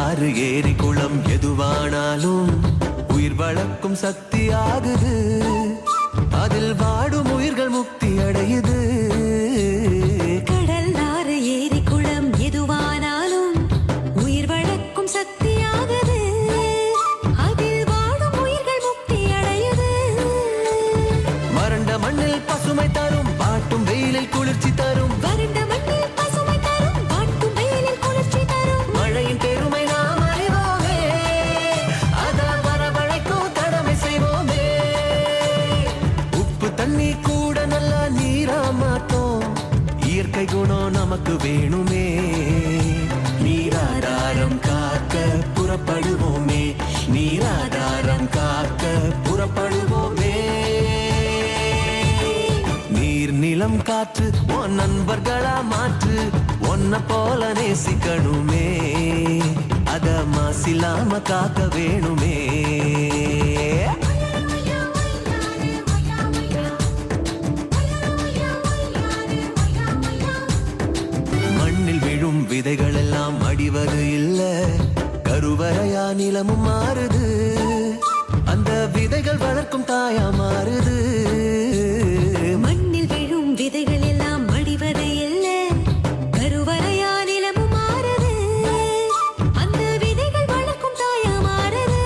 ஆறு ஏரி குளம் எதுவானாலும் உயிர் வளர்க்கும் சக்தி ஆகுது. அதில் வாடும் உயிர்கள் முக்தி அடையுது. கடல் ஆறு ஏரி குளம் எதுவானாலும் உயிர் வளர்க்கும் சக்தி ஆகுது. அதில் வாடும் உயிர்கள் முக்தி அடையுது. வறண்ட மண்ணில் பசுமை தரும் பாட்டும் வெயிலில் குளிர்ச்சி தரும். வறண்ட மண்ணில் பசுமை தரும் பாட்டும் வெயிலில் குளிர்ச்சி தரும். மழையின் பெருமை நாம் அறிவோமே, அத வரவழைக்கும் கடமை செய்வோமே. உப்பு தண்ணி கூட நல்ல நீரா மாத்தோம். இயற்கை குணம் நமக்கு வேணுமே. நீராதாரம் காக்க புறப்படுவோமே. நீராதாரம் காக்க புறப்படுவோமே. நீர் நிலம் காற்று உன் நண்பர்களா மாற்று. ஒன்ன போல நேசிக்கணுமே, அத மாசில்லாம காக்க வேணுமே. மண்ணில் விழும் விதைகள் எல்லாம் அடிவது இல்ல, கருவறையா நிலமும் மாறுது, அந்த விதைகள் வளர்க்கும் தாயா மாறுது. மண்ணில் விழும் விதைகள் எல்லாம் மடிவது இல்ல, கருவறையா நிலமும் மாறுது, அந்த விதைகள் வளர்க்கும் தாயா மாறுது.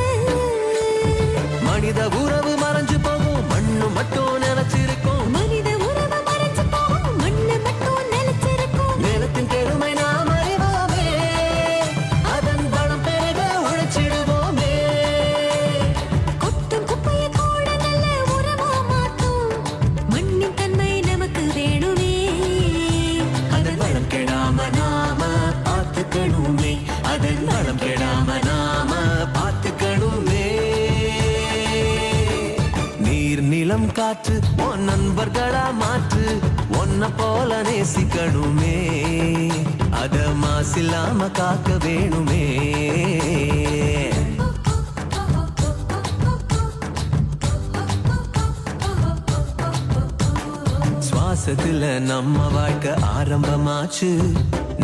மனித உறவு மறைஞ்சு போகும், மண்ணு மட்டும் நினைச்சிருக்கும். மனித உறவு மறைஞ்சு போகும், மண்ணு மட்டும் நிலைச்சிருக்கும். நிலத்தின் பெருமை நாம் அறிவோமே, அதன் வளம் பெருக உழைச்சிடுவோமே. கொட்டும் குப்பையை கூட நல்ல உரமா மாற்றும், மண்ணின் தன்மை நமக்கு வேணுமே. அதன் வளம் கெடாம நாம பார்த்துக்கணுமே, அதன் வளம் கெடாம நாம பார்த்துக்கணுமே. நீர் நிலம் காற்று உன் நண்பர்களா மாற்று, உன்னை போல நேசிக்கணுமே, அத மாசில்லாம காக்க வேணுமே. சுவாசத்துல நம்ம வாழ்க்கை ஆரம்பமாச்சு,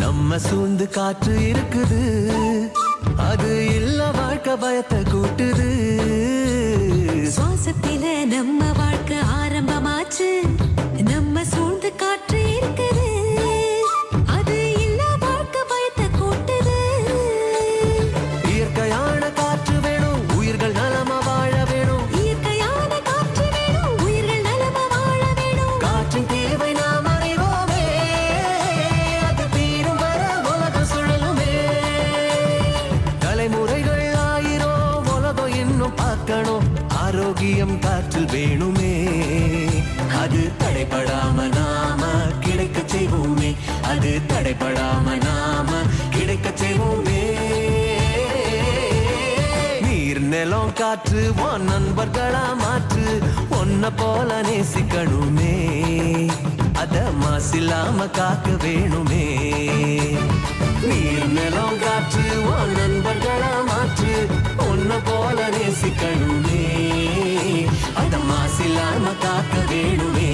நம்ம சூழ்ந்து காற்று இருக்குது, அது இல்ல வாழ்க்கை பயத்தை கூட்டுது. சுவாசத்தில நம்ம வாழ்க்கை ஆரம்பமாச்சு, நம்ம சூழ்ந்து காற்று இருக்குது, அது இல்ல வாழ்க்கை பயத்தை கூட்டுது. இயற்கையான காற்று வேணும், உயிர்கள் நலமா வாழ வேணும். இயற்கையான காற்று வேணும், உயிர்கள் நலமா வாழ வேணும். காற்றின் தேவை நாம் அறிவோமே, அது தீரும் வர உலகம் சுழலுமே. தலைமுறைகள் ஆயிரம் உலகம் இன்னும் பார்க்கணும், ஆரோக்கியம் காற்றில் வேணுமே, அது தடைபடாம நாம கிடைக்க செய்வோமே, அது தடைபடாம நாம கிடைக்க செய்வோமே. நீர் நிலம் காற்று உன் நண்பர்களா மாற்று, உன்னை போல நேசிக்கணுமே, அத மாசில்லாம காக்க வேணுமே. நீர் நிலம் காற்று உன் நண்பர்களா மாற்று, உன்னை போல நேசிக்கணுமே, அத மாசில்லாம காக்க வேணுமே.